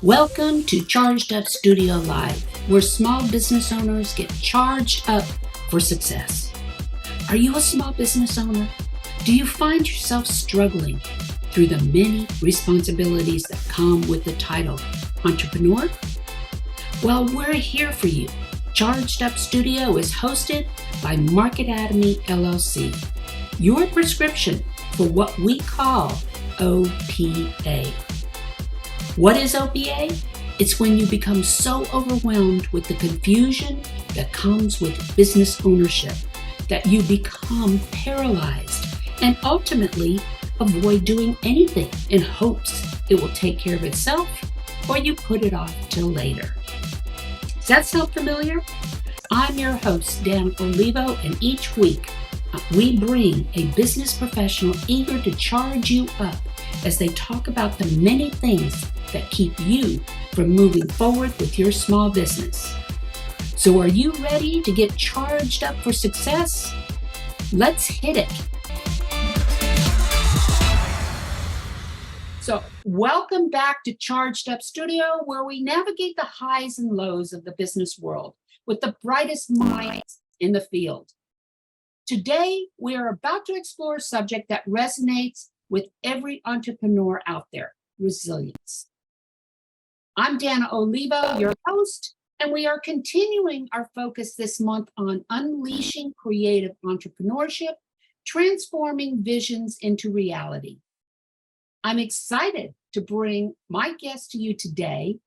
Welcome to Charged Up Studio Live, where small business owners get charged up for success. Are you a small business owner? Do you find yourself struggling through the many responsibilities that come with the title entrepreneur? Well, we're here for you. Charged Up Studio is hosted by Market Atomy LLC, your prescription for what we call OPA. What is OPA? It's when you become so overwhelmed with the confusion that comes with business ownership that you become paralyzed and ultimately avoid doing anything in hopes it will take care of itself, or you put it off till later. Does that sound familiar? I'm your host, Dan Olivo, and each week we bring a business professional eager to charge you up as they talk about the many things that keep you from moving forward with your small business. So are you ready to get charged up for success? Let's hit it. So welcome back to Charged Up Studio, where we navigate the highs and lows of the business world with the brightest minds in the field. Today, we are about to explore a subject that resonates with every entrepreneur out there: resilience. I'm Dana Olivo, your host, and we are continuing our focus this month on unleashing creative entrepreneurship, transforming visions into reality. I'm excited to bring my guest to you today.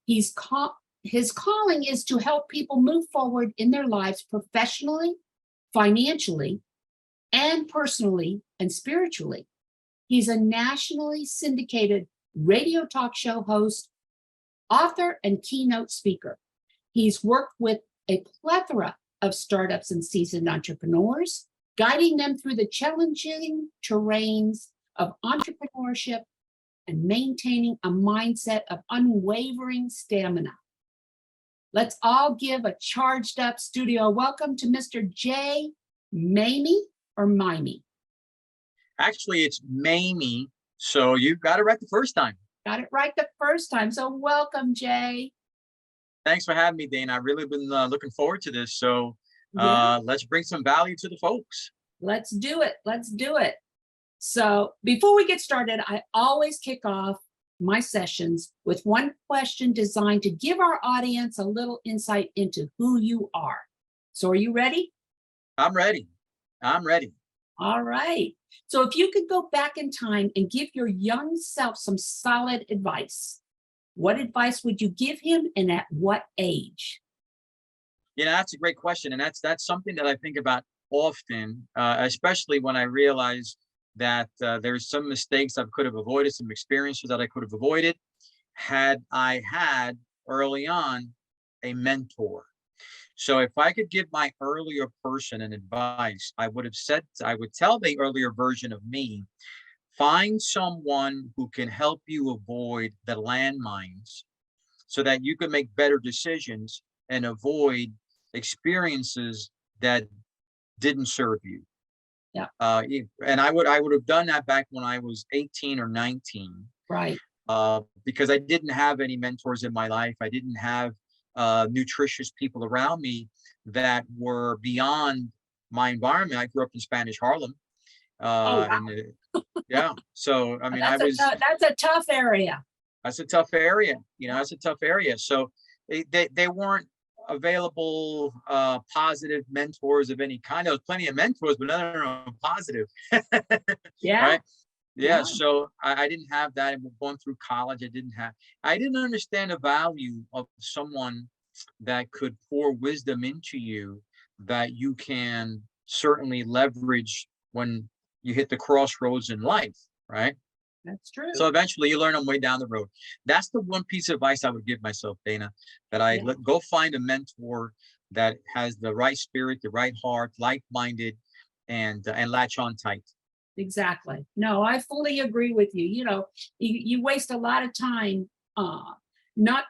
His calling is to help people move forward in their lives professionally, financially, and personally and spiritually. He's a nationally syndicated radio talk show host, author, and keynote speaker. He's worked with a plethora of startups and seasoned entrepreneurs, guiding them through the challenging terrains of entrepreneurship and maintaining a mindset of unwavering stamina. Let's all give a charged up studio welcome to Mr. Jay Maymi, or Maymi. Actually, it's Maymi, so you got it right the first time. Got it right the first time. So welcome, Jay. Thanks for having me, Dana. I've really been looking forward to this. So let's bring some value to the folks. Let's do it. Let's do it. So before we get started, I always kick off my sessions with one question designed to give our audience a little insight into who you are. So are you ready? I'm ready. All right. So if you could go back in time and give your young self some solid advice, what advice would you give him, and at what age? Yeah, that's a great question. And that's something that I think about often, especially when I realize that there's some mistakes I could have avoided, some experiences that I could have avoided had I had early on a mentor. So if I could give my earlier person an advice, I would tell the earlier version of me, find someone who can help you avoid the landmines so that you can make better decisions and avoid experiences that didn't serve you. Yeah. And I would have done that back when I was 18 or 19. Right. Because I didn't have any mentors in my life. I didn't have nutritious people around me that were beyond my environment. I grew up in Spanish Harlem. Wow. Yeah. So, I mean, that's a tough area. That's a tough area. That's a tough area. So they weren't available positive mentors of any kind. There was plenty of mentors, but none of them positive. Yeah. Right. Yeah. So I didn't have that. And going through college, I didn't understand the value of someone that could pour wisdom into you that you can certainly leverage when you hit the crossroads in life. Right. That's true. So eventually you learn them way down the road. That's the one piece of advice I would give myself, Dana, that go find a mentor that has the right spirit, the right heart, like-minded, and latch on tight. Exactly. No, I fully agree with you. You waste a lot of time, not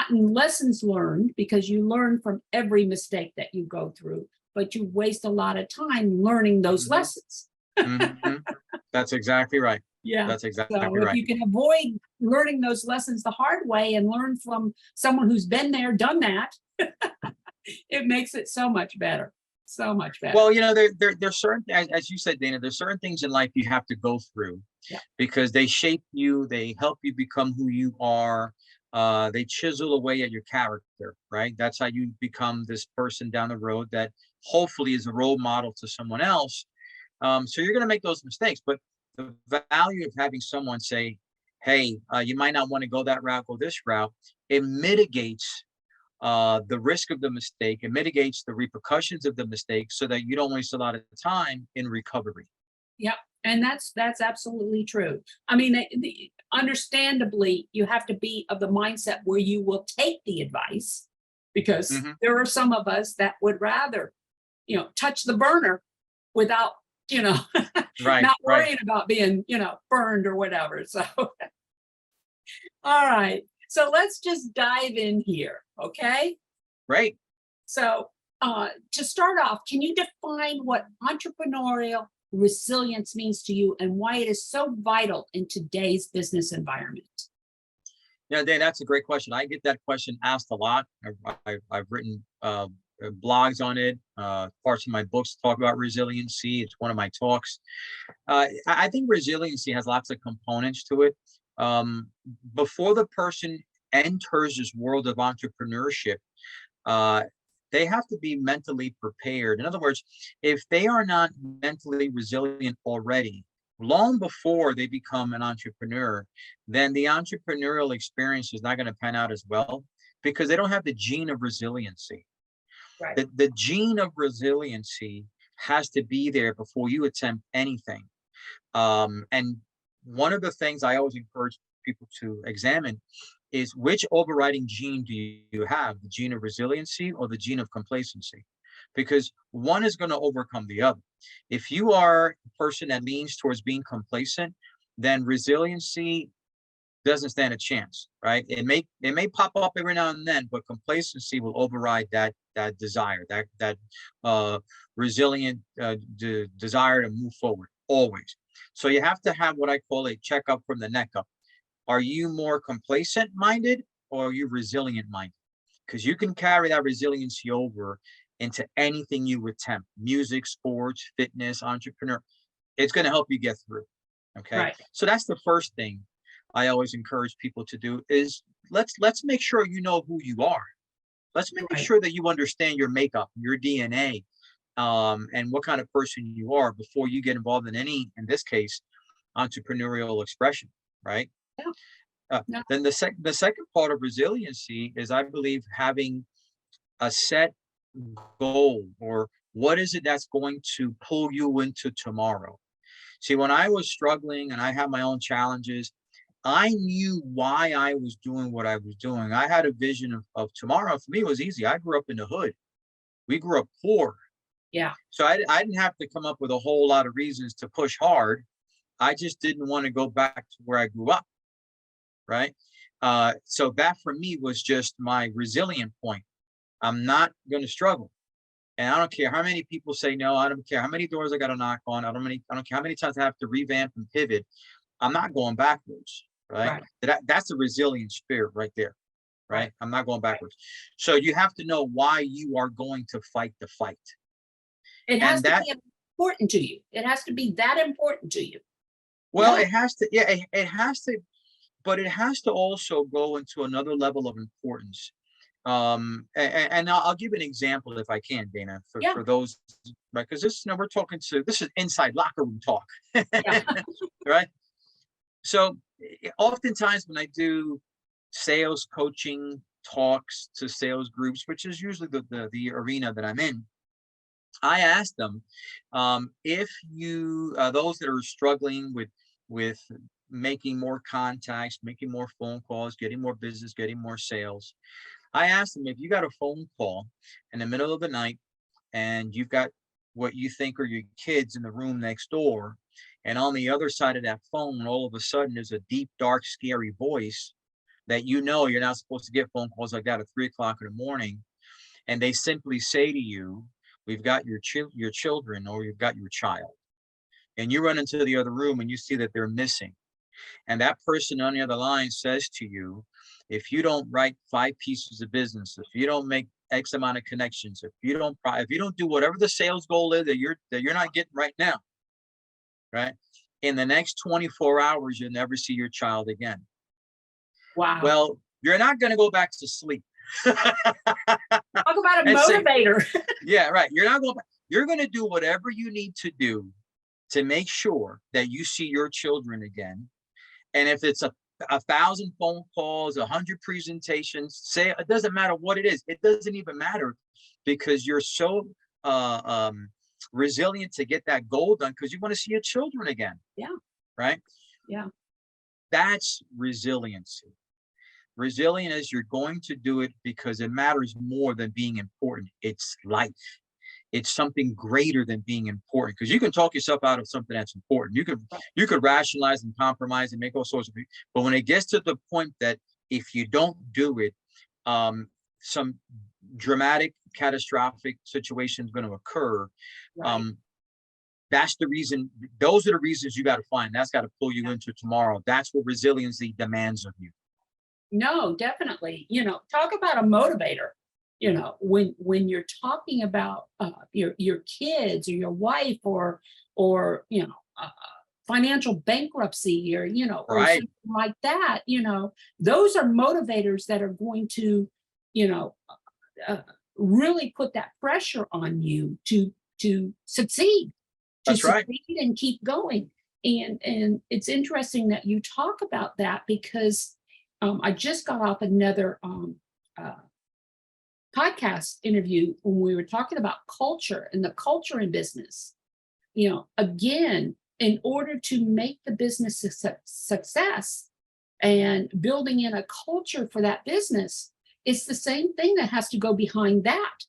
in lessons learned, because you learn from every mistake that you go through, but you waste a lot of time learning those lessons. That's exactly right. Yeah. That's exactly so right. If you can avoid learning those lessons the hard way and learn from someone who's been there, done that, it makes it so much better. So much better. Well, there's certain, as you said, Dana, there's certain things in life you have to go through, Yeah. because they shape you, they help you become who you are. They chisel away at your character, right? That's how you become this person down the road that hopefully is a role model to someone else. So you're going to make those mistakes, but the value of having someone say, hey, you might not want to go that route, go this route, it mitigates the risk of the mistake. It mitigates the repercussions of the mistake so that you don't waste a lot of time in recovery. Yep. And that's absolutely true. I mean, understandably, you have to be of the mindset where you will take the advice, because Mm-hmm. there are some of us that would rather, touch the burner without, Right, not right, worrying about being, burned or whatever. So, all right. So let's just dive in here. Okay. right. So, to start off, can you define what entrepreneurial resilience means to you and why it is so vital in today's business environment? Yeah, Dan, that's a great question. I get that question asked a lot. I've written blogs on it. Parts of my books talk about resiliency. It's one of my talks. I think resiliency has lots of components to it. Before the person enters this world of entrepreneurship, they have to be mentally prepared. In other words, if they are not mentally resilient already, long before they become an entrepreneur, then the entrepreneurial experience is not going to pan out as well, because they don't have the gene of resiliency. Right. The gene of resiliency has to be there before you attempt anything. And one of the things I always encourage people to examine is, which overriding gene do you have, the gene of resiliency or the gene of complacency? Because one is going to overcome the other. If you are a person that leans towards being complacent, then resiliency doesn't stand a chance, right? It may pop up every now and then, but complacency will override that desire, that resilient desire to move forward always. So you have to have what I call a checkup from the neck up. Are you more complacent minded, or are you resilient minded? Because you can carry that resiliency over into anything you attempt: music, sports, fitness, entrepreneur. It's going to help you get through. Okay. Right. So that's the first thing I always encourage people to do is, let's make sure you know who you are. Let's make Right. sure that you understand your makeup, your DNA, and what kind of person you are before you get involved in any, in this case, entrepreneurial expression, right? Yeah. No. Then the second part of resiliency is, I believe, having a set goal, or what is it that's going to pull you into tomorrow. See, when I was struggling and I had my own challenges, I knew why I was doing what I was doing. I had a vision of tomorrow. For me, it was easy. I grew up in the hood. We grew up poor. Yeah. So I didn't have to come up with a whole lot of reasons to push hard. I just didn't want to go back to where I grew up, right? So that for me was just my resilient point. I'm not going to struggle. And I don't care how many people say no. I don't care how many doors I got to knock on. I don't care how many times I have to revamp and pivot. I'm not going backwards, right? Right. That's a resilient spirit right there, right? Right. I'm not going backwards. So you have to know why you are going to fight the fight. It has And to that, be important to you. It has to be that important to you. well, Yeah. it has to, yeah, it has to, but it has to also go into another level of importance. And I'll give an example if I can, Dana, Yeah. for those, right? Because this, we're talking to, this is inside locker room talk, Yeah. right? So oftentimes when I do sales coaching talks to sales groups, which is usually the arena that I'm in, I ask them, if you, those that are struggling with making more contacts, making more phone calls, getting more business, getting more sales, I ask them, if you got a phone call in the middle of the night and you've got what you think are your kids in the room next door, and on the other side of that phone, all of a sudden there's a deep, dark, scary voice that you're not supposed to get phone calls like that at 3 o'clock in the morning. And they simply say to you, we've got your children, or you've got your child. And you run into the other room and you see that they're missing. and that person on the other line says to you, if you don't write 5 pieces of business, if you don't make X amount of connections, if you don't do whatever the sales goal is that you're not getting right now, right? In the next 24 hours, you'll never see your child again. Wow. Well, you're not going to go back to sleep. Talk about a motivator. Yeah, right. You're not going back. You're going to do whatever you need to do to make sure that you see your children again. And if it's a 1,000 phone calls, 100 presentations, say it doesn't matter what it is. It doesn't even matter, because you're so resilient to get that goal done because you want to see your children again. Yeah. Right. Yeah. That's resiliency. Resilient is you're going to do it because it matters more than being important. It's life. It's something greater than being important, because you can talk yourself out of something that's important. You could rationalize and compromise and make all sorts of things. But when it gets to the point that if you don't do it, some dramatic, catastrophic situation is going to occur. Right. That's the reason. Those are the reasons you got to find. That's got to pull you into tomorrow. That's what resiliency demands of you. No, definitely. Talk about a motivator. When you're talking about your kids or your wife or financial bankruptcy or or Right. something like that, those are motivators that are going to really put that pressure on you to succeed, That's right. and keep going. And it's interesting that you talk about that, because I just got off another podcast interview when we were talking about culture and the culture in business. Again, in order to make the business success and building in a culture for that business, it's the same thing that has to go behind that,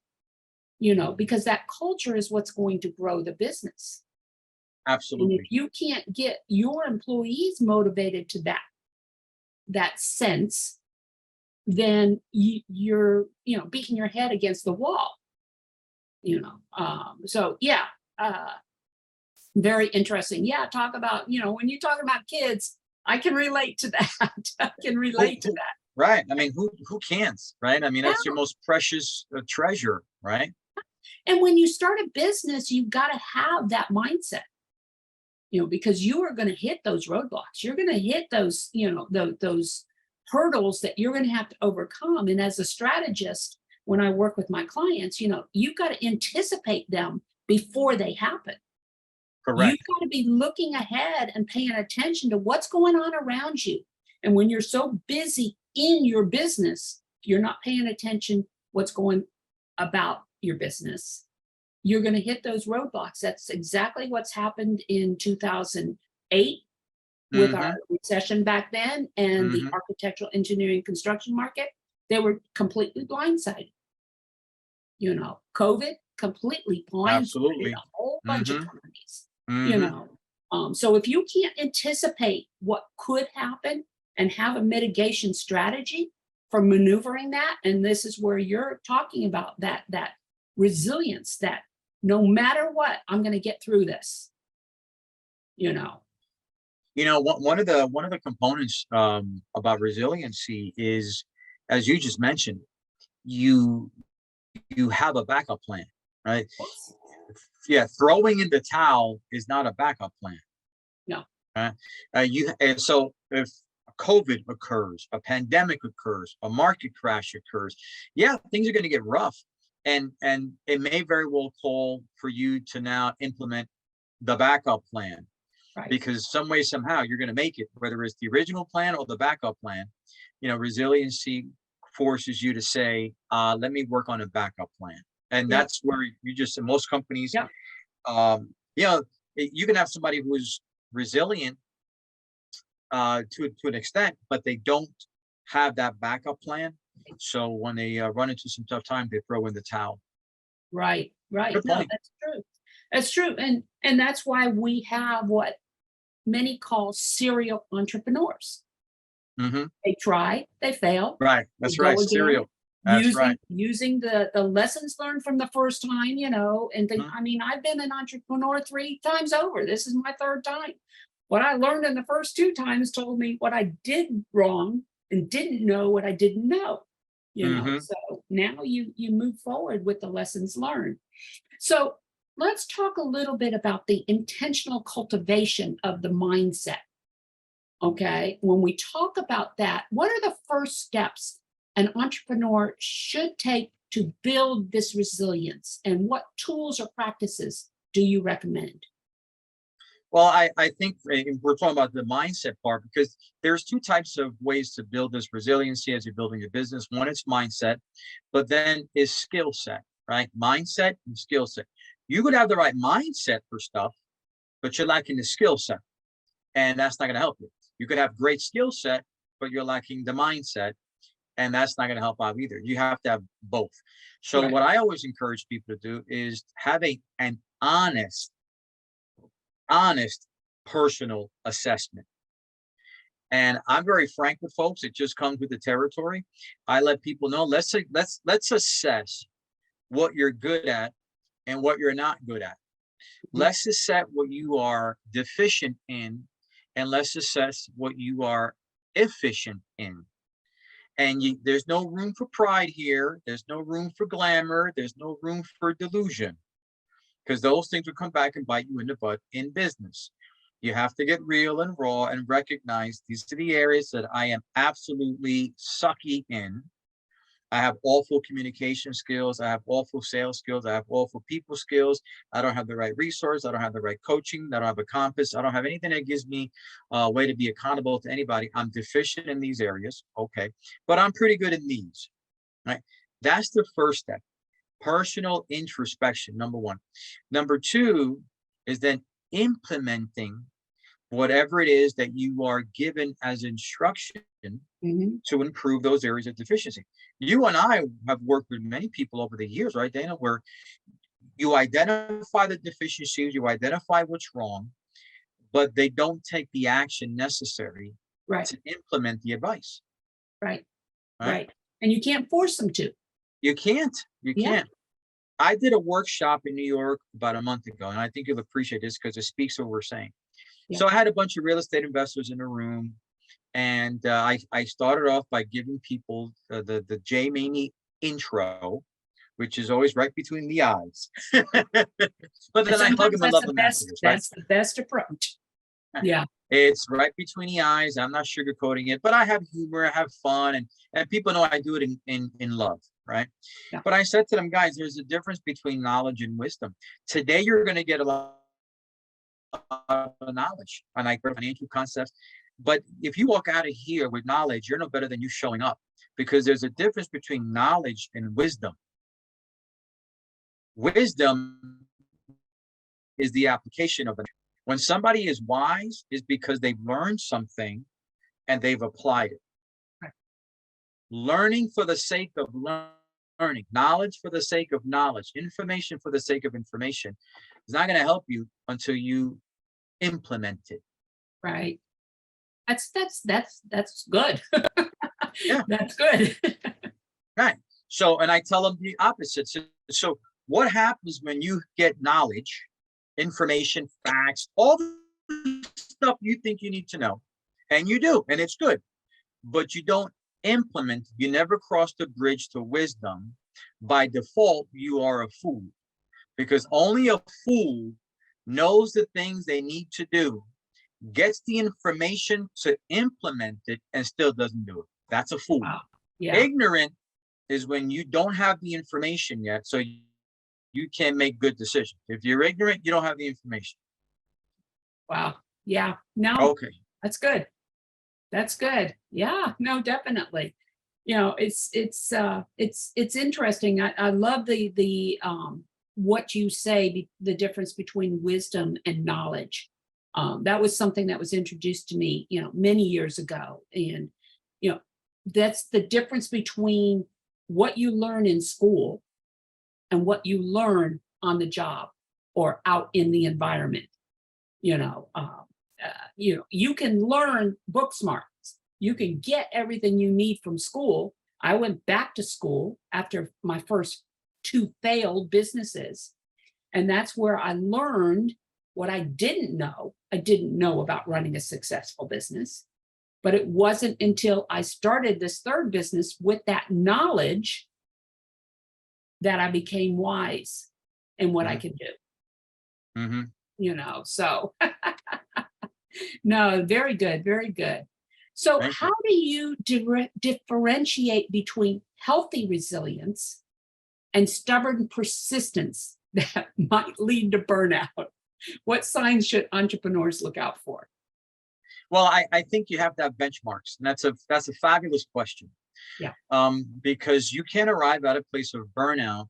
because that culture is what's going to grow the business. Absolutely. And if you can't get your employees motivated to that sense, then you're beating your head against the wall. So yeah, very interesting. Yeah, talk about when you talk about kids, I can relate to that. I can relate to that. Right. I mean, who can't? Right. I mean, that's your most precious treasure. Right. And when you start a business, you've got to have that mindset. Because you are going to hit those roadblocks. You're going to hit those, those hurdles that you're going to have to overcome. And as a strategist, when I work with my clients, you've got to anticipate them before they happen. Correct. You've got to be looking ahead and paying attention to what's going on around you. And when you're so busy in your business, you're not paying attention what's going about your business. You're going to hit those roadblocks. That's exactly what's happened in 2008 with our recession back then and the architectural engineering construction market. They were completely blindsided. COVID completely blindsided a whole bunch of companies. So if you can't anticipate what could happen and have a mitigation strategy for maneuvering that, and this is where you're talking about that resilience, that no matter what, I'm going to get through this. One of the components about resiliency is, as you just mentioned, you have a backup plan, right? Yeah, throwing in the towel is not a backup plan. No. So if COVID occurs, a pandemic occurs, a market crash occurs, yeah, things are going to get rough. And it may very well call for you to now implement the backup plan, right? Because some way, somehow, you're going to make it, whether it's the original plan or the backup plan. Resiliency forces you to say, let me work on a backup plan. And that's where you just, in most companies, you can have somebody who is resilient to an extent, but they don't have that backup plan. So when they run into some tough time, they throw in the towel. Right. Good No, point. that's true. That's true. And that's why we have what many call serial entrepreneurs. They try, they fail. Right. That's right. Serial. That's right. Using the lessons learned from the first time, and think, I mean, I've been an entrepreneur 3 times over. This is my 3rd time. What I learned in the first 2 times told me what I did wrong and didn't know what I didn't know. Hmm. So now you move forward with the lessons learned. So let's talk a little bit about the intentional cultivation of the mindset. Okay. When we talk about that, what are the first steps an entrepreneur should take to build this resilience? And what tools or practices do you recommend? Well, I think we're talking about the mindset part because there's two types of ways to build this resiliency as you're building your business. One is mindset, but then is skill set, right? Mindset and skill set. You could have the right mindset for stuff, but you're lacking the skill set, and that's not going to help you. You could have great skill set, but you're lacking the mindset, and that's not going to help out either. You have to have both. So Right. what I always encourage people to do is have an honest personal assessment. And I'm very frank with folks. It just comes with the territory. I let people know, let's assess what you're good at and what you're not good at. Mhm. Let's assess what you are deficient in, and let's assess what you are efficient in. And there's no room for pride here. There's no room for glamour. There's no room for delusion, because those things will come back and bite you in the butt in business. You have to get real and raw and recognize these are the areas that I am absolutely sucky in. I have awful communication skills. I have awful sales skills. I have awful people skills. I don't have the right resource. I don't have the right coaching. I don't have a compass. I don't have anything that gives me a way to be accountable to anybody. I'm deficient in these areas. Okay. But I'm pretty good in these. Right. That's the first step. Personal introspection, number one. Number two is then implementing whatever it is that you are given as instruction Mhm. to improve those areas of deficiency. You and I have worked with many people over the years, right, Dana, where you identify the deficiencies, you identify what's wrong, but they don't take the action necessary Right. to implement the advice, Right. right? Right. And you can't force them to. You can't. You Yeah. can't. I did a workshop in New York about a month ago, and I think you'll appreciate this because it speaks to what we're saying. Yeah. So I had a bunch of real estate investors in the room, and I started off by giving people the Jay Maymi intro, which is always right between the eyes. But And then I hug sometimes them and that's love the them best, afterwards, right? that's the best approach. Yeah. It's right between the eyes. I'm not sugarcoating it, but I have humor, I have fun, and people know I do it in love, right? Yeah. But I said to them, guys, there's a difference between knowledge and wisdom. Today, you're going to get a lot of knowledge on like financial concepts. But if you walk out of here with knowledge, you're no better than you showing up, because there's a difference between knowledge and wisdom. Wisdom is the application of it. When somebody is wise, is because they've learned something and they've applied it. Right. Learning for the sake of learning, knowledge for the sake of knowledge, information for the sake of information is not going to help you until you implement it. Right. That's good. Yeah. That's good. Right. So, and I tell them the opposite. So what happens when you get knowledge, information, facts, all the stuff you think you need to know, and you do, and it's good, but you don't implement, you never cross the bridge to wisdom. By default, you are a fool, because only a fool knows the things they need to do, gets the information to implement it, and still doesn't do it. That's a fool. Wow. Yeah. Ignorant is when you don't have the information yet, so you can't make good decisions. If you're ignorant, you don't have the information. Wow. Yeah. No, Okay. that's good. That's good. Yeah. No, definitely. It's interesting. I love the what you say, the difference between wisdom and knowledge. That was something that was introduced to me, many years ago. And, you know, that's the difference between what you learn in school and what you learn on the job or out in the environment. You know, you can learn book smarts. You can get everything you need from school. I went back to school after my first 2 failed businesses, and that's where I learned What I didn't know about running a successful business. But it wasn't until I started this third business with that knowledge that I became wise in what I Mhm. could do, Mhm. so no, very good, very good. So Thank you. how do you differentiate between healthy resilience and stubborn persistence that might lead to burnout? What signs should entrepreneurs look out for? Well, I think you have to have benchmarks, and that's a fabulous question. Yeah. Because you can arrive at a place of burnout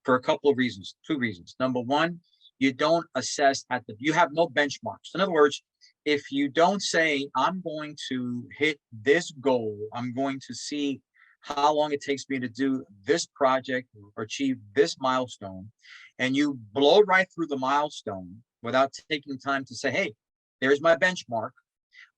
for a couple of reasons, two reasons. Number one, you don't assess you have no benchmarks. In other words, if you don't say, I'm going to hit this goal, I'm going to see how long it takes me to do this project or achieve this milestone, and you blow right through the milestone without taking time to say, hey, there's my benchmark,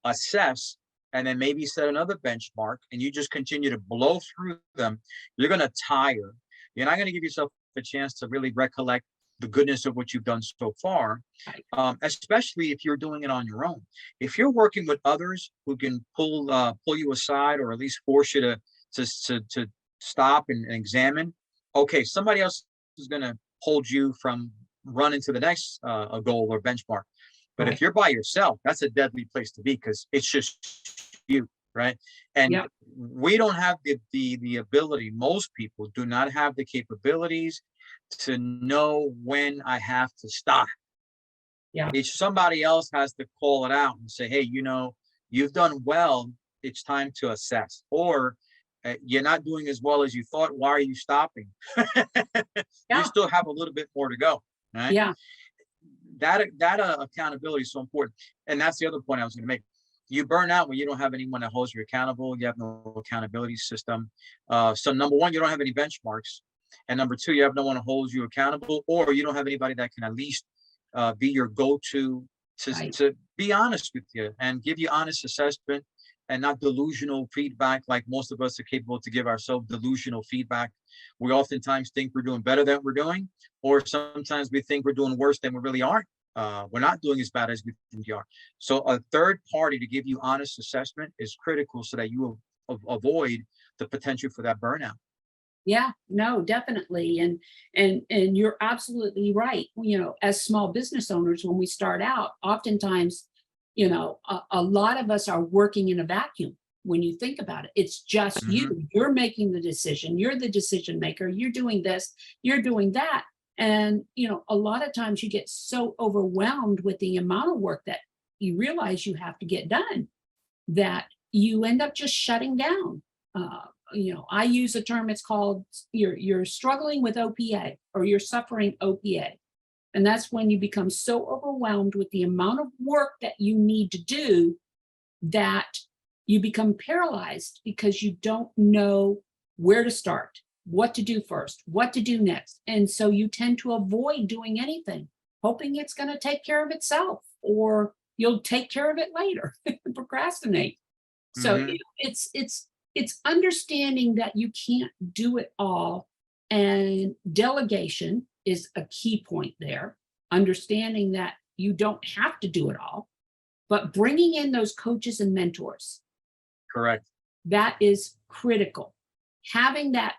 assess, and then maybe set another benchmark, and you just continue to blow through them, you're going to tire. You're not going to give yourself a chance to really recollect the goodness of what you've done so far, Right. Especially if you're doing it on your own. If you're working with others who can pull you aside, or at least force you to stop and examine, okay, somebody else is going to hold you from running to the next goal or benchmark. But if Right. you're by yourself, that's a deadly place to be, because it's just you, right? And Yeah. we don't have the ability. Most people do not have the capabilities to know when I have to stop. Yeah. If somebody else has to call it out and say, "Hey, you've done well. It's time to assess," or "You're not doing as well as you thought. Why are you stopping? You Yeah. still have a little bit more to go." Right? Yeah. That accountability is so important, and that's the other point I was going to make. You burn out when you don't have anyone that holds you accountable. You have no accountability system. So number one, you don't have any benchmarks, and number two, you have no one who holds you accountable, or you don't have anybody that can at least be your go-to Right. to be honest with you and give you honest assessment, and not delusional feedback like most of us are capable to give ourselves. Delusional feedback. We oftentimes think we're doing better than we're doing, or sometimes we think we're doing worse than we really are. We're not doing as bad as we think we are. So a third party to give you honest assessment is critical, so that you will avoid the potential for that burnout. Yeah, no, definitely. And you're absolutely right. As small business owners, when we start out, oftentimes, a lot of us are working in a vacuum. When you think about it, it's just Hmm. you. You're making the decision. You're the decision maker. You're doing this, you're doing that. And, a lot of times you get so overwhelmed with the amount of work that you realize you have to get done, that you end up just shutting down. I use a term, it's called, you're struggling with OPA, or you're suffering OPA. And that's when you become so overwhelmed with the amount of work that you need to do, that you become paralyzed because you don't know where to start, what to do first, what to do next. And so you tend to avoid doing anything, hoping it's going to take care of itself, or you'll take care of it later, procrastinate. So Hmm. it's understanding that you can't do it all, and delegation is a key point there. Understanding that you don't have to do it all, but bringing in those coaches and mentors, Correct. that is critical. Having that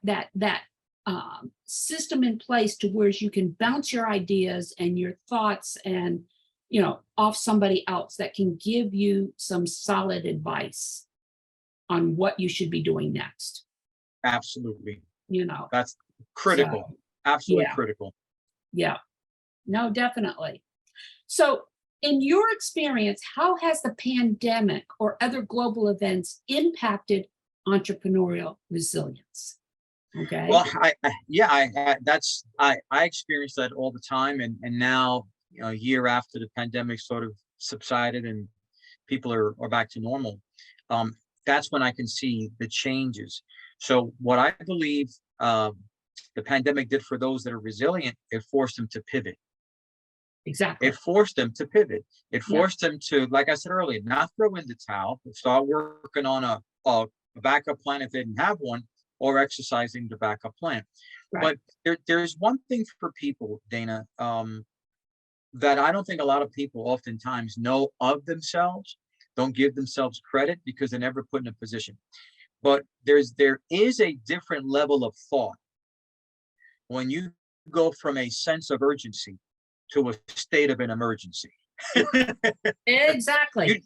system in place to where you can bounce your ideas and your thoughts, and off somebody else that can give you some solid advice on what you should be doing next. Absolutely. you know That's so critical. Absolutely yeah, critical. yeah, no, definitely. So in your experience, how has the pandemic or other global events impacted entrepreneurial resilience? Okay. Well, yeah, I experience that all the time, and now, a year after the pandemic sort of subsided and people are back to normal, um, that's when I can see the changes. So what I believe the pandemic did for those that are resilient, it forced them to pivot. It Exactly. forced them to pivot. It Yeah. forced them to, like I said earlier, not throw in the towel, but start working on a backup plan if they didn't have one, or exercising the backup plan. Right. But there's one thing for people, Dana. that I don't think a lot of people oftentimes know of themselves, don't give themselves credit because they're never put in a position. But there is a different level of thought when you go from a sense of urgency to a state of an emergency. Exactly.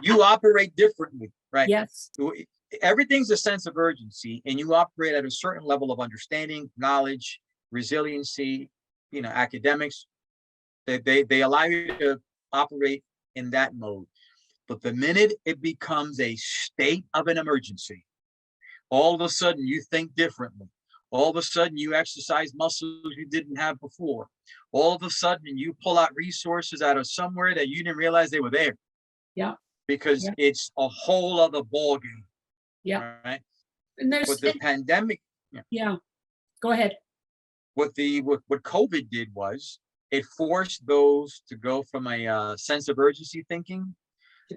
you operate differently, right? Yes. Everything's a sense of urgency, and you operate at a certain level of understanding, knowledge, resiliency, academics. They allow you to operate in that mode. But the minute it becomes a state of an emergency, all of a sudden you think differently. All of a sudden you exercise muscles you didn't have before. All of a sudden you pull out resources out of somewhere that you didn't realize they were there. Yeah. Because it's a whole other ball game. Yeah. Right. And But the pandemic. Yeah. Go ahead. What COVID did was it forced those to go from a sense of urgency thinking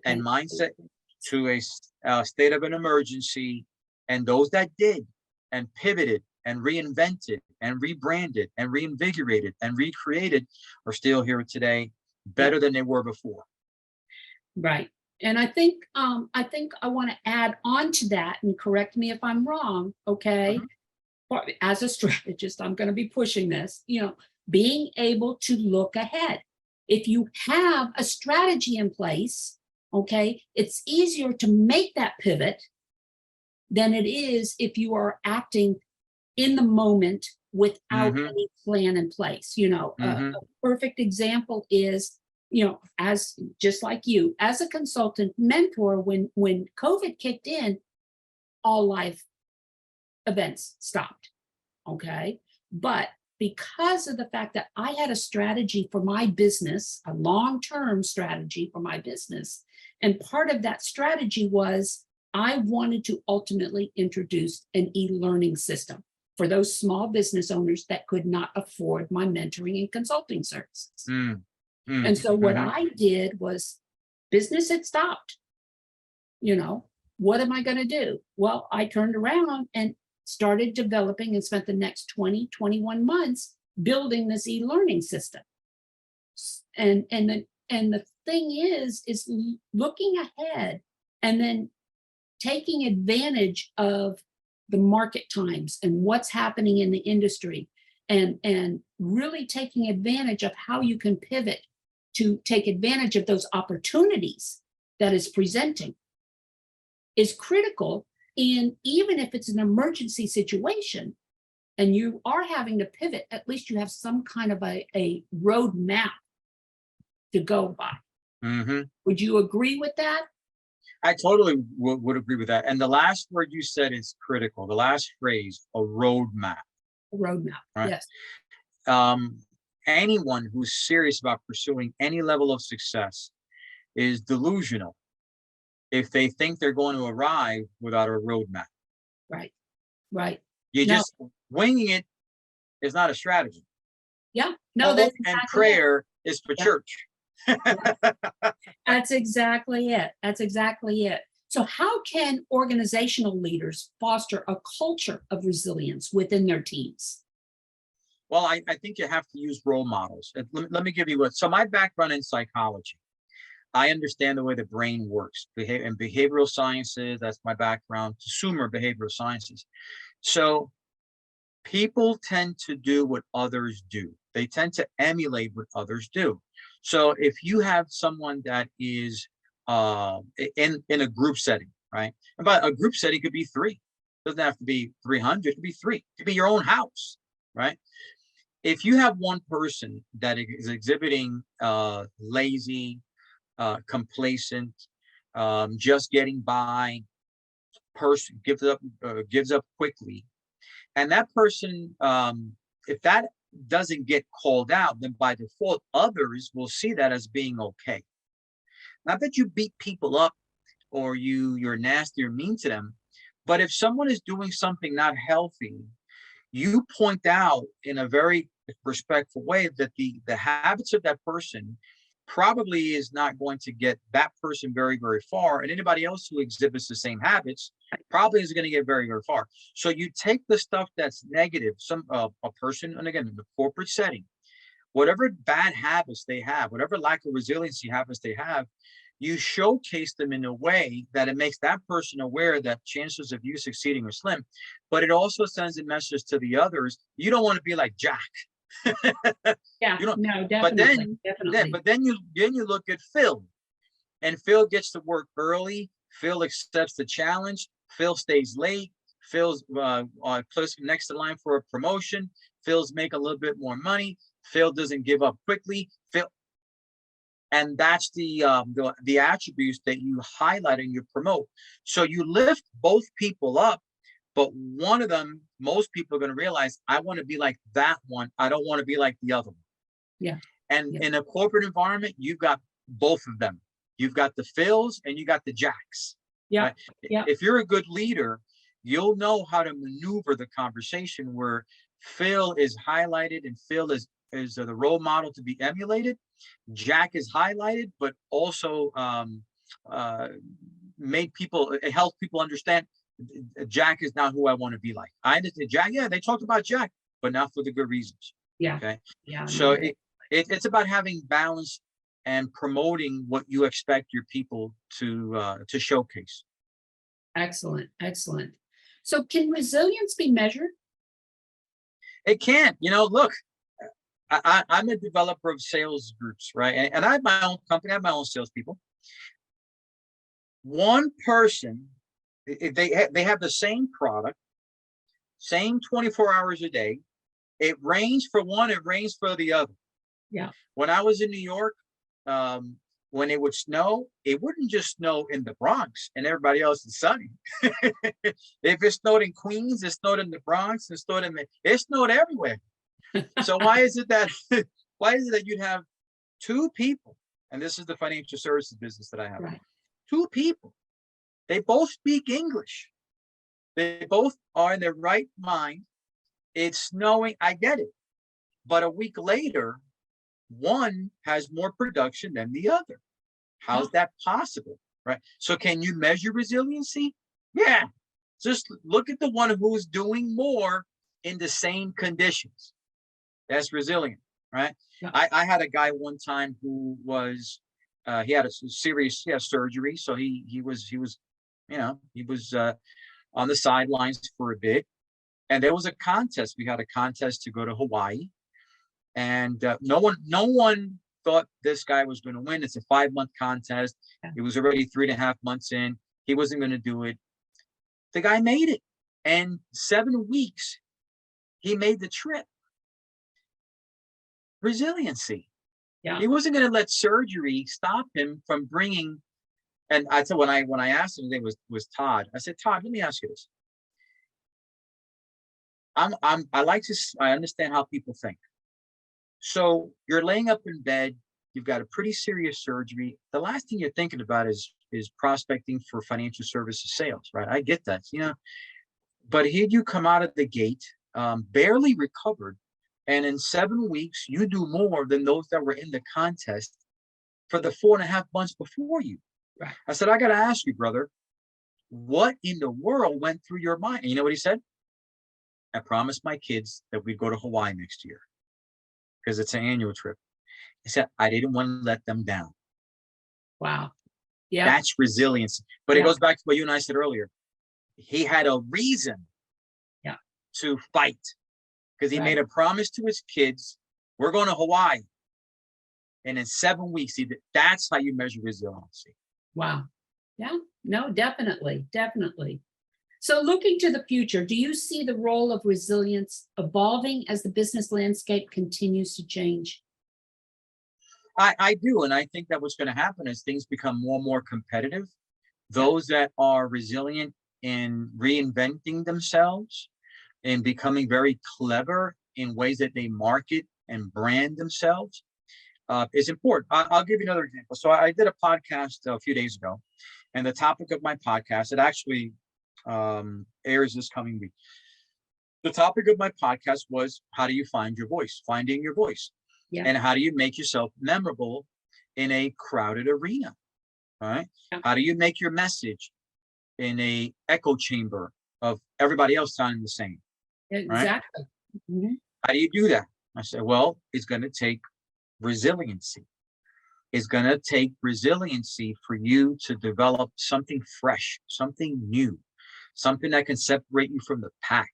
and mindset to a state of an emergency. And those that did and pivoted and reinvented and rebranded and reinvigorated and recreated are still here today, better than they were before. Right. And I think I want to add on to that, and correct me if I'm wrong, okay? Mm-hmm. As a strategist, I'm going to be pushing this, being able to look ahead. If you have a strategy in place, okay, it's easier to make that pivot than it is if you are acting in the moment without any plan in place. A perfect example is, as just like you, as a consultant mentor, when COVID kicked in, all live events stopped. Okay. But because of the fact that I had a strategy for my business, a long-term strategy for my business, and part of that strategy was I wanted to ultimately introduce an e-learning system for those small business owners that could not afford my mentoring and consulting services. And so what I did was, business had stopped. What am I going to do? Well, I turned around and started developing and spent the next 21 months building this e-learning system. And the thing is looking ahead and then taking advantage of the market times and what's happening in the industry, and really taking advantage of how you can pivot to take advantage of those opportunities that is presenting is critical. And even if it's an emergency situation and you are having to pivot, at least you have some kind of a roadmap to go by. Would you agree with that? I totally would agree with that. And the last word you said is critical. The last phrase, a roadmap. A roadmap, right? Yes. Anyone who's serious about pursuing any level of success is delusional if they think they're going to arrive without a roadmap. Right. Right. Just winging it is not a strategy. Yeah. No, that's exactly and prayer is for church. That's exactly it. That's exactly it. So how can organizational leaders foster a culture of resilience within their teams? Well, I think you have to use role models. Let me give you so my background in psychology, I understand the way the brain works. And behavioral sciences, that's my background, consumer behavioral sciences. So people tend to do what others do. They tend to emulate what others do. So if you have someone that is in a group setting, right? But a group setting could be 3. It doesn't have to be 300, it could be 3. It could be your own house, right? If you have one person that is exhibiting lazy, complacent, just getting by person, gives up quickly, and that person, if that doesn't get called out, then by default others will see that as being okay. Not that you beat people up or you're nasty or mean to them, but if someone is doing something not healthy, you point out in a very respectful way that the habits of that person probably is not going to get that person very, very far. And anybody else who exhibits the same habits probably isn't going to get very, very far. So you take the stuff that's negative, a person, and again, in the corporate setting, whatever bad habits they have, whatever lack of resiliency habits they have, you showcase them in a way that it makes that person aware that chances of you succeeding are slim, but it also sends a message to the others. You don't want to be like Jack. Yeah, You don't, no, but definitely, then, definitely. but then you look at Phil, and Phil gets to work early. Phil accepts the challenge. Phil stays late. Phil's close next in line for a promotion. Phil's making a little bit more money. Phil doesn't give up quickly. Phil, and that's the attributes that you highlight and you promote. So you lift both people up, but one of them, most people are going to realize, I want to be like that one. I don't want to be like the other one. Yeah. And Yeah. in a corporate environment, you've got both of them. You've got the Phils and you got the Jacks. Yeah. Right? Yeah. If you're a good leader, you'll know how to maneuver the conversation where Phil is highlighted and Phil is the role model to be emulated. Jack is highlighted, but also it helps people understand Jack is not who I want to be like. I understand Jack. Yeah, they talked about Jack, but not for the good reasons. Yeah. Okay. Yeah. So No, it's about having balance and promoting what you expect your people to showcase. excellent. Excellent. So can resilience be measured? It can't. Look, I'm a developer of sales groups, right? And I have my own company. I have my own salespeople. One person, they have the same product, same 24 hours a day. It rains for one, it rains for the other. Yeah. When I was in New York, when it would snow, it wouldn't just snow in the Bronx and everybody else is sunny. If it snowed in Queens, it snowed in the Bronx, it snowed everywhere. So why is it that you'd have two people, and this is the financial services business that I have, Right. two people, they both speak English, they both are in their right mind, it's snowing, I get it, but a week later, one has more production than the other. How's that possible, right? So can you measure resiliency? Yeah, just look at the one who's doing more in the same conditions. That's resilient, right? Yeah. I had a guy one time who was he had a serious surgery, so he was on the sidelines for a bit, and there was a contest. We had a contest to go to Hawaii, and no one thought this guy was going to win. It's a 5-month contest. Yeah. It was already 3.5 months in. He wasn't going to do it. The guy made it, and 7 weeks he made the trip. Resiliency. Yeah. He wasn't going to let surgery stop him from bringing. And I said, when I asked him, his name was Todd. I said, Todd, let me ask you this. I understand how people think. So you're laying up in bed, you've got a pretty serious surgery. The last thing you're thinking about is prospecting for financial services sales, right? I get that, but here you come out of the gate, barely recovered. And in 7 weeks, you do more than those that were in the contest for the 4.5 months before you. Right. I said, I got to ask you, brother, what in the world went through your mind? And you know what he said? I promised my kids that we'd go to Hawaii next year because it's an annual trip. He said, I didn't want to let them down. Wow. Yeah. That's resilience. But it goes back to what you and I said earlier. He had a reason to fight because he made a promise to his kids. We're going to Hawaii. And in 7 weeks, that's how you measure resiliency. Wow. Yeah. No, definitely. Definitely. So looking to the future, do you see the role of resilience evolving as the business landscape continues to change? I do. And I think that what's going to happen as things become more and more competitive, those that are resilient in reinventing themselves and becoming very clever in ways that they market and brand themselves is important. I'll give you another example. So I did a podcast a few days ago, and the topic of my podcast, it actually airs this coming week. The topic of my podcast was, how do you find your voice? Finding your voice. Yeah. And how do you make yourself memorable in a crowded arena? All right. Yeah. How do you make your message in a echo chamber of everybody else sounding the same? Exactly. Right? Mm-hmm. How do you do that? I said, well, it's going to take resiliency. It's going to take resiliency for you to develop something fresh, something new, something that can separate you from the pack.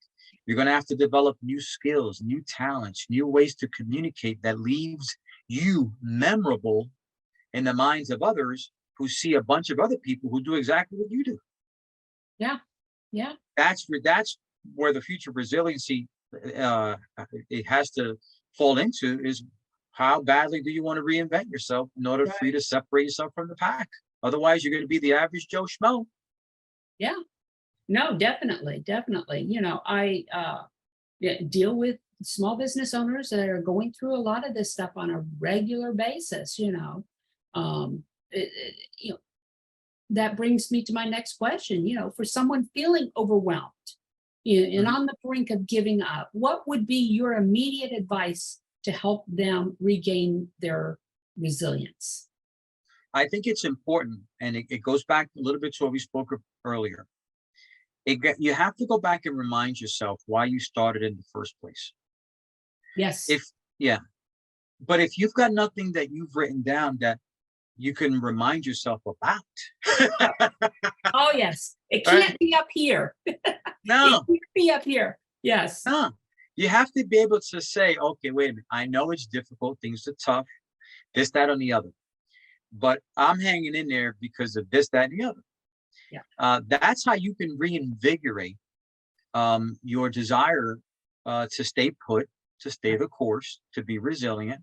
You're going to have to develop new skills, new talents, new ways to communicate that leaves you memorable in the minds of others who see a bunch of other people who do exactly what you do. Yeah. Yeah. That's where the future resiliency it has to fall into, is how badly do you want to reinvent yourself in order for you to separate yourself from the pack? Otherwise, you're going to be the average Joe Schmo. Yeah. No, definitely. Definitely. I deal with small business owners that are going through a lot of this stuff on a regular basis, um, it, it- you know, that brings me to my next question. For someone feeling overwhelmed and Mhm. on the brink of giving up, what would be your immediate advice to help them regain their resilience? I think it's important, and it goes back a little bit to what we spoke of earlier. You have to go back and remind yourself why you started in the first place. Yes. If Yeah, but if you've got nothing that you've written down that you can remind yourself about, Oh, yes. It right? can't be up here. It No, can't be up here. Yes. no. You have to be able to say, okay, wait a minute. I know it's difficult. Things are tough. This, that, and the other. But I'm hanging in there because of this, that, and the other. Yeah. That's how you can reinvigorate your desire to stay put, to stay the course, to be resilient.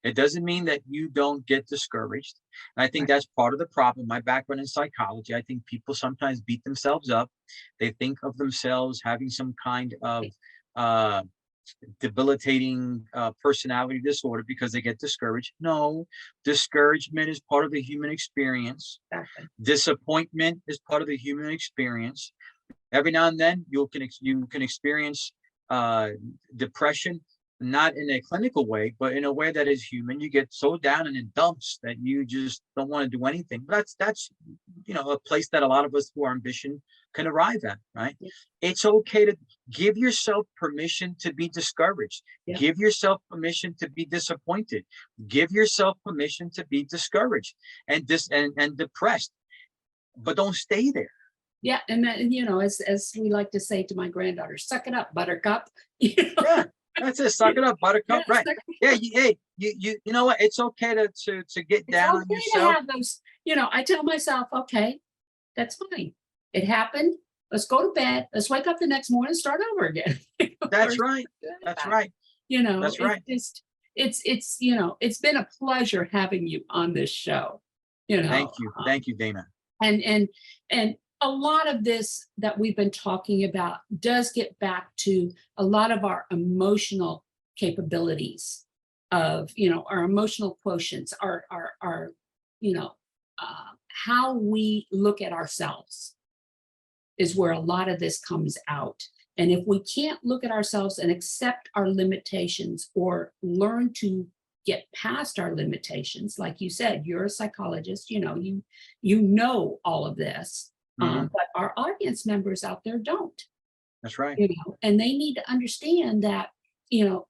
It doesn't mean that you don't get discouraged. And I think Right. that's part of the problem. My background in psychology, I think people sometimes beat themselves up. They think of themselves having some kind of uh, debilitating personality disorder because they get discouraged. No, discouragement is part of the human experience. Exactly. Disappointment is part of the human experience. Every now and then you can experience uh, depression, not in a clinical way, but in a way that is human. You get so down and in dumps that you just don't want to do anything. But that's a place that a lot of us who are ambition can arrive at, right? Yeah. It's okay to give yourself permission to be discouraged. Yeah. Give yourself permission to be disappointed. Give yourself permission to be discouraged and depressed, but don't stay there. Yeah. And then, as we like to say to my granddaughter, suck it up, buttercup. You know? Yeah, that's it. Suck it up, Yeah, buttercup. Right. suck Yeah. You know what? It's okay to get It's down on okay to yourself. have those, I tell myself, okay, that's fine. It happened. Let's go to bed. Let's wake up the next morning and start over again. Or That's right. good That's about it. right. That's It's right. just, it's been a pleasure having you on this show, you know, Thank you. um, Thank you, Dana. and a lot of this that we've been talking about does get back to a lot of our emotional capabilities of, our emotional quotients, our you know how we look at ourselves is where a lot of this comes out. And if we can't look at ourselves and accept our limitations or learn to get past our limitations, like you said, you're a psychologist, you know all of this, Hmm. but our audience members out there don't, That's right. and they need to understand that,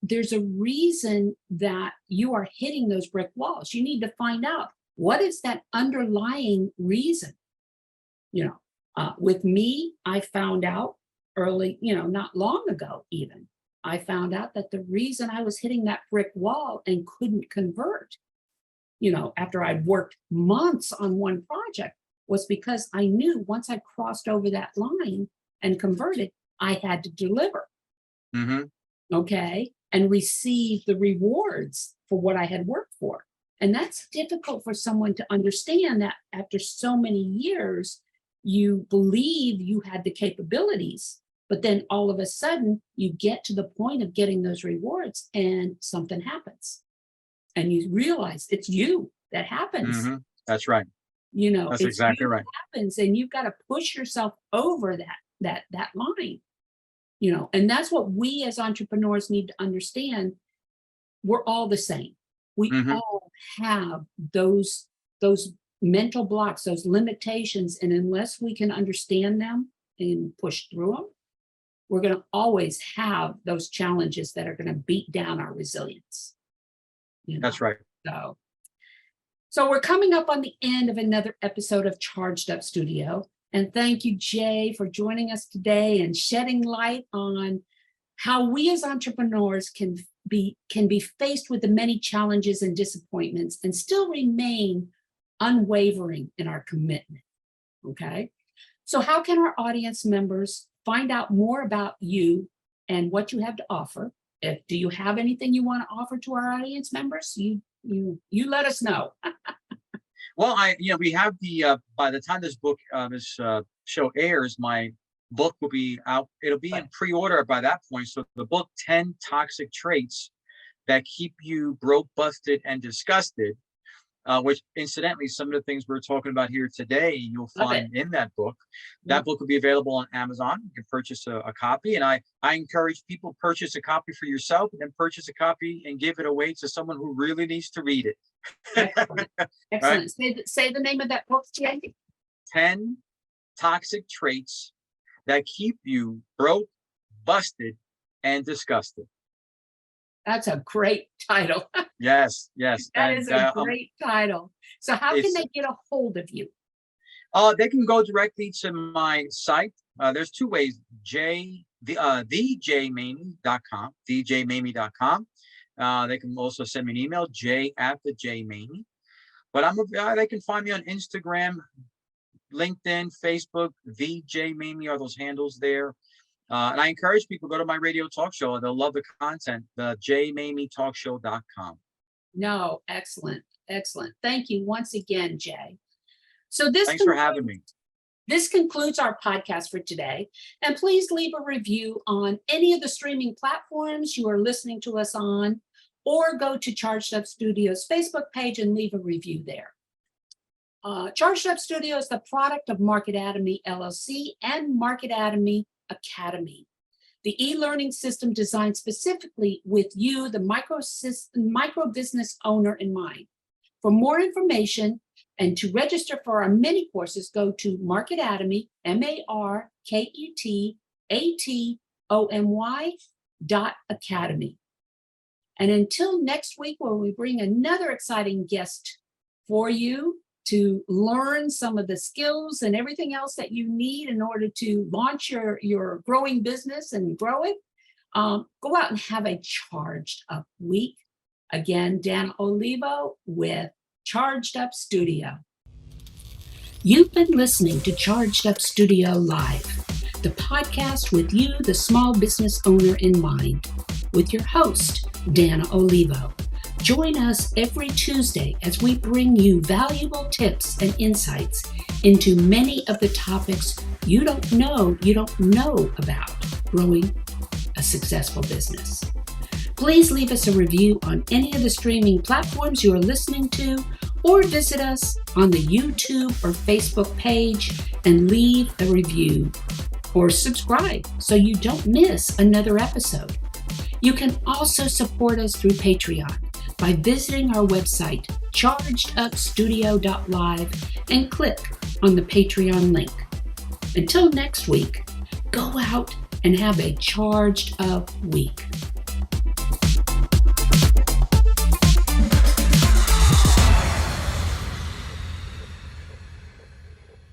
there's a reason that you are hitting those brick walls. You need to find out what is that underlying reason. With me, I found out early, not long ago, even. I found out that the reason I was hitting that brick wall and couldn't convert, after I'd worked months on one project, was because I knew once I crossed over that line and converted, I had to deliver, Hmm. okay, and receive the rewards for what I had worked for. And that's difficult for someone to understand that after so many years, you believe you had the capabilities, but then all of a sudden you get to the point of getting those rewards and something happens. And you realize it's you that happens. Hmm. That's right. That's It's you exactly that right. happens, and you've got to push yourself over that line. And that's what we as entrepreneurs need to understand. We're all the same. We Hmm. all have those mental blocks, those limitations, and unless we can understand them and push through them, we're going to always have those challenges that are going to beat down our resilience. That's right. So we're coming up on the end of another episode of Charged Up Studio. And thank you, Jay, for joining us today and shedding light on how we as entrepreneurs can be faced with the many challenges and disappointments and still remain unwavering in our commitment. Okay. So how can our audience members find out more about you and what you have to offer? Do you have anything you want to offer to our audience members? You let us know. Well, we have by the time this show airs, my book will be out. It'll be in pre-order by that point. So the book, 10 Toxic Traits That Keep You Broke, Busted, and Disgusted, which incidentally, some of the things we're talking about here today, you'll find in that book. That book will be available on Amazon. You can purchase a copy. And I encourage people, purchase a copy for yourself and then purchase a copy and give it away to someone who really needs to read it. Excellent. Excellent. Right? Say the name of that book, Jay. 10 Toxic Traits That Keep You Broke, Busted, and Disgusted. That's a great title. Yes. That is a great title. So how can they get a hold of you? They can go directly to my site. There's two ways. thejaymaymi.com, thejaymaymi.com. They can also send me an email, jay@thejaymaymi. But they can find me on Instagram, LinkedIn, Facebook. The Jay Maymi are those handles there. And I encourage people to go to my radio talk show. They'll love the content, the jaymaymitalkshow.com. No, excellent. Thank you once again, Jay. So thanks for having me. This concludes our podcast for today. And please leave a review on any of the streaming platforms you are listening to us on, or go to Charged Up Studio's Facebook page and leave a review there. Charged Up Studio is the product of Market Atomy LLC and Market Atomy Academy, the e-learning system designed specifically with you, the micro business owner, in mind. For more information and to register for our mini courses, go to Market Atomy, MarketAtomy.academy. And until next week, where we bring another exciting guest for you to learn some of the skills and everything else that you need in order to launch your growing business and grow it, go out and have a charged up week. Again, Dana Olivo with Charged Up Studio. You've been listening to Charged Up Studio Live, the podcast with you, the small business owner, in mind, with your host, Dana Olivo. Join us every Tuesday as we bring you valuable tips and insights into many of the topics you don't know about growing a successful business. Please leave us a review on any of the streaming platforms you are listening to, or visit us on the YouTube or Facebook page and leave a review or subscribe so you don't miss another episode. You can also support us through Patreon by visiting our website, chargedupstudio.live, and click on the Patreon link. Until next week, go out and have a charged up week.